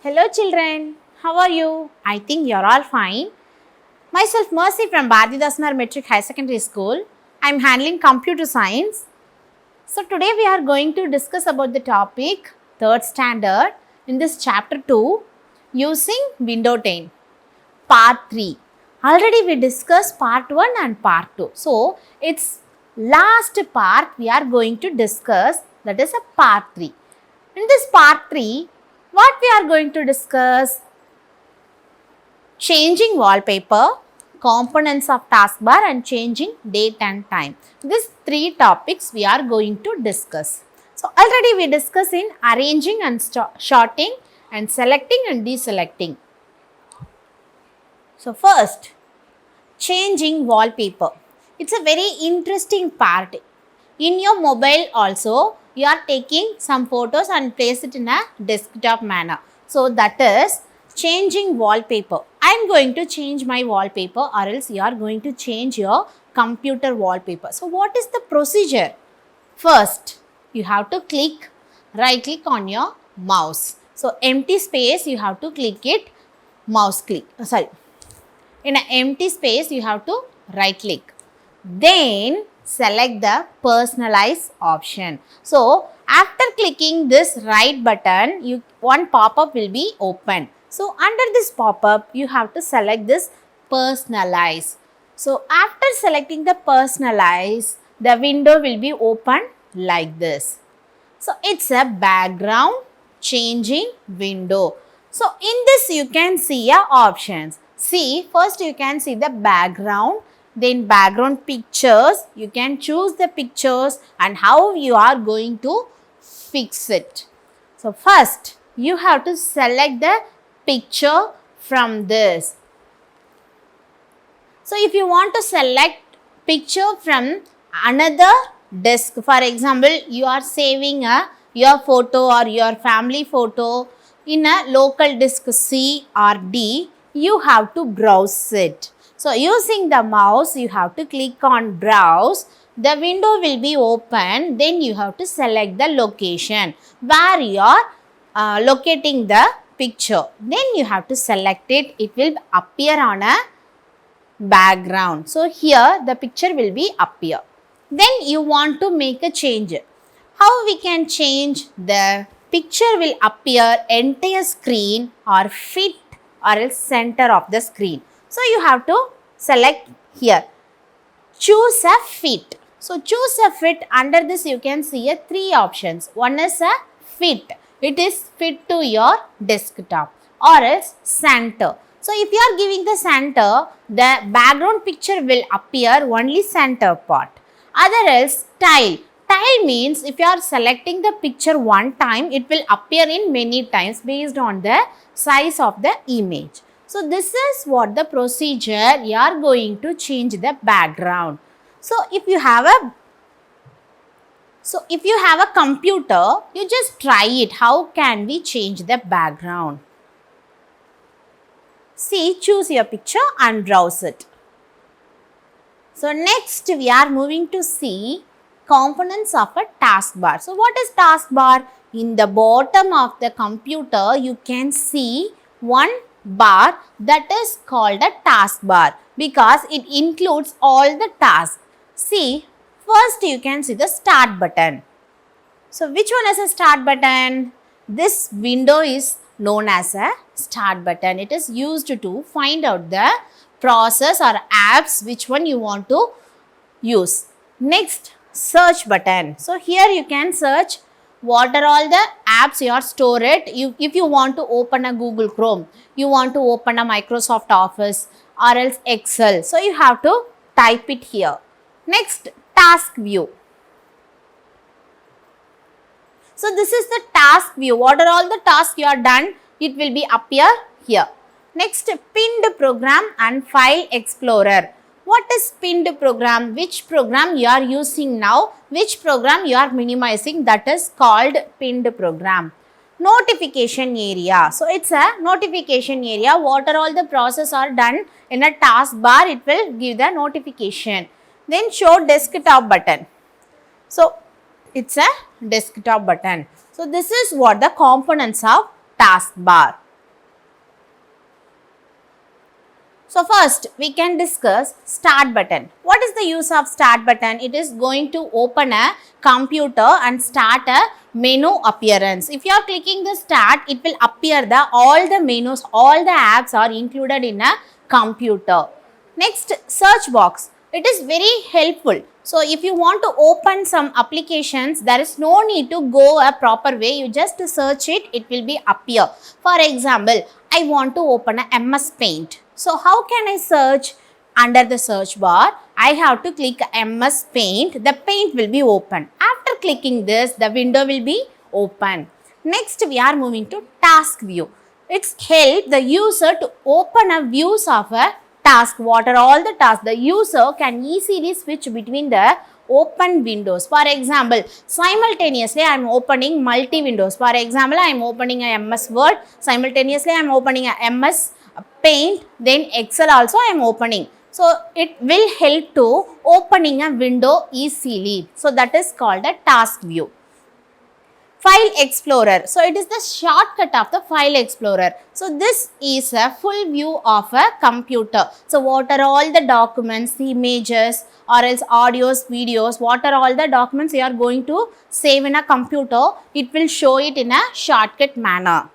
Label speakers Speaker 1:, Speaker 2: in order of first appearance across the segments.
Speaker 1: Hello children, how are you? I think you're all fine. Myself Mercy from Bharati Dasmar Metric High Secondary School. I'm handling computer science. So today we are going to discuss about the topic 3rd standard in this chapter 2 using window 10 part 3. Already we discussed part 1 and part 2. So it's last part we are going to discuss, that is a part 3. In this part 3, what we are going to discuss? Changing wallpaper, components of taskbar and changing date and time. These 3 topics we are going to discuss. So already we discussed in arranging and sorting and selecting and deselecting. So first, changing wallpaper. It's a very interesting part. In your mobile also, you are taking some photos and place it in a desktop manner. So that is changing wallpaper. I am going to change my wallpaper or else you are going to change your computer wallpaper. So what is the procedure? First, you have to right click on your mouse. So empty space you have to click it, mouse click. In an empty space you have to right click. Then select the personalize option. So after clicking this right button, one pop-up will be open. So under this pop-up, you have to select this personalize. So after selecting the personalize, the window will be open like this. So it's a background changing window. So in this you can see your options. See, first you can see the background. Then background pictures, you can choose the pictures and how you are going to fix it. So first you have to select the picture from this. So if you want to select picture from another disk, for example you are saving your photo or your family photo in a local disk C or D, you have to browse it. So using the mouse, you have to click on browse. The window will be open. Then you have to select the location where you are locating the picture. Then you have to select it. It will appear on a background. So here the picture will be appear. Then you want to make a change. How we can change? The picture will appear entire screen or fit or else center of the screen. So you have to select here, choose a fit. So choose a fit, under this you can see 3 options. One is a fit, it is fit to your desktop, or else center. So if you are giving the center, the background picture will appear only center part. Other else tile. Tile means if you are selecting the picture one time, it will appear in many times based on the size of the image. So this is what the procedure you are going to change the background. So if you have a computer, you just try it. How can we change the background? See, choose your picture and browse it. So next we are moving to see components of a taskbar. So what is taskbar? In the bottom of the computer, you can see one bar that is called a taskbar because it includes all the tasks. See, first you can see the start button. So which one is a start button? This window is known as a start button. It is used to find out the process or apps which one you want to use. Next, search button. So here you can search what are all the apps you are stored. If you want to open a Google Chrome, you want to open a Microsoft Office or else Excel. So you have to type it here. Next, task view. So this is the task view. What are all the tasks you are done? It will be appear here. Next, pinned program and file explorer. What is pinned program? Which program you are using now? Which program you are minimizing? That is called pinned program. Notification area. So it's a notification area. What are all the process are done in a taskbar? It will give the notification. Then show desktop button. So it's a desktop button. So this is what the components of taskbar. So first we can discuss start button. What is the use of start button? It is going to open a computer and start a menu appearance. If you are clicking the start, it will appear the all the menus, all the apps are included in a computer. Next, search box. It is very helpful. So if you want to open some applications, there is no need to go a proper way. You just search it, it will be appear. For example, I want to open a MS Paint. So how can I search? Under the search bar, I have to click MS Paint. The paint will be open. After clicking this, the window will be open. Next, we are moving to task view. It's help the user to open a views of a task. What are all the tasks? The user can easily switch between the open windows. For example, simultaneously I am opening multi windows. For example, I am opening a MS Word. Simultaneously I am opening a MS Paint. Then Excel also I am opening. So it will help to opening a window easily. So that is called a task view. File Explorer. So it is the shortcut of the File Explorer. So this is a full view of a computer. So what are all the documents, the images or else audios, videos, what are all the documents you are going to save in a computer, it will show it in a shortcut manner.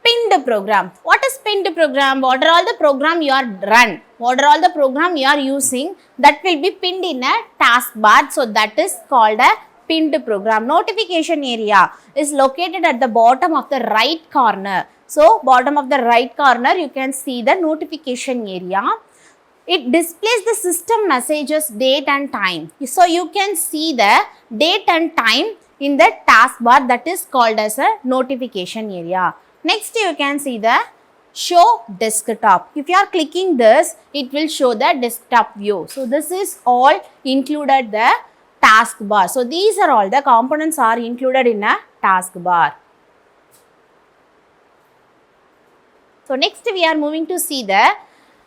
Speaker 1: Pinned program. What is pinned program? What are all the program you are run? What are all the program you are using? That will be pinned in a taskbar. So that is called a pinned program. Notification area is located at the bottom of the right corner. So bottom of the right corner you can see the notification area. It displays the system messages, date and time. So you can see the date and time in the taskbar, that is called as a notification area. Next you can see the show desktop. If you are clicking this, it will show the desktop view. So this is all included the taskbar. So these are all the components are included in a taskbar. So next we are moving to see the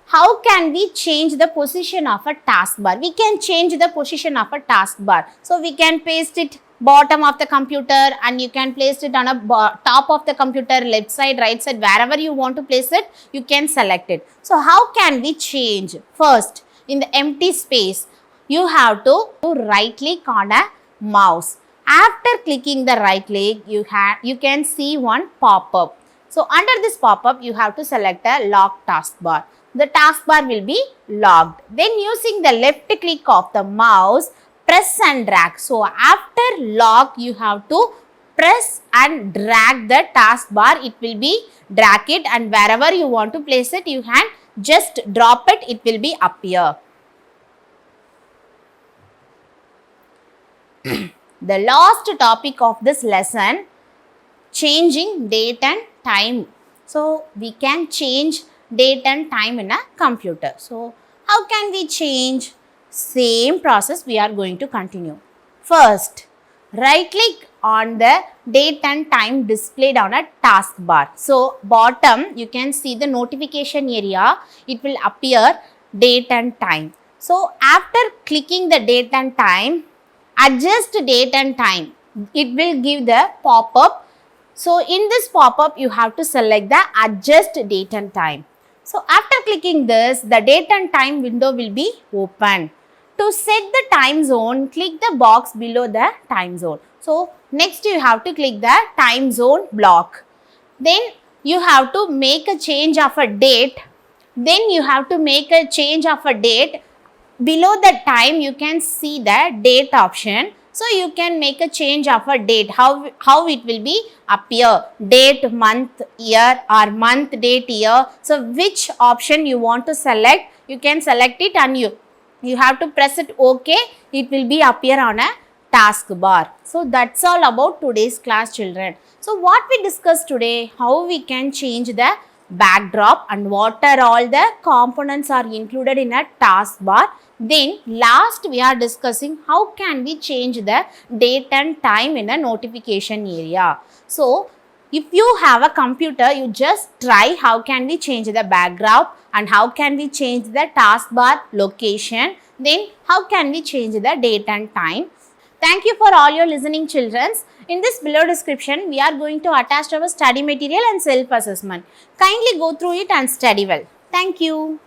Speaker 1: how can we change the position of a taskbar. We can change the position of a taskbar. So we can paste it bottom of the computer and you can place it on a top of the computer, left side, right side, wherever you want to place it, you can select it. So how can we change? First, in the empty space, you have to right click on a mouse. After clicking the right click, you can see one pop-up. So under this pop-up, you have to select a lock taskbar. The taskbar will be locked. Then using the left click of the mouse, press and drag. So after lock, you have to press and drag the taskbar. It will be drag it and wherever you want to place it, you can just drop it. It will be appear. The last topic of this lesson, changing date and time. So we can change date and time in a computer. So how can we change? Same process we are going to continue. First, right click on the date and time displayed on a taskbar. So bottom you can see the notification area. It will appear date and time. So after clicking the date and time, adjust date and time. It will give the pop-up. So in this pop-up you have to select the adjust date and time. So after clicking this, the date and time window will be open. To set the time zone, click the box below the time zone. So next you have to click the time zone block. Then you have to make a change of a date. Then you have to make a change of a date. Below the time you can see the date option. So you can make a change of a date. How it will be appear? Date, month, year or month, date, year. So which option you want to select, you can select it and you have to press it OK. It will be appear on a taskbar. So that's all about today's class, children. So what we discussed today, how we can change the backdrop and what are all the components are included in a taskbar. Then last we are discussing how can we change the date and time in a notification area. So if you have a computer, you just try how can we change the backdrop and how can we change the taskbar location. Then how can we change the date and time. Thank you for all your listening, children. In this below description, we are going to attach our study material and self-assessment. Kindly go through it and study well. Thank you.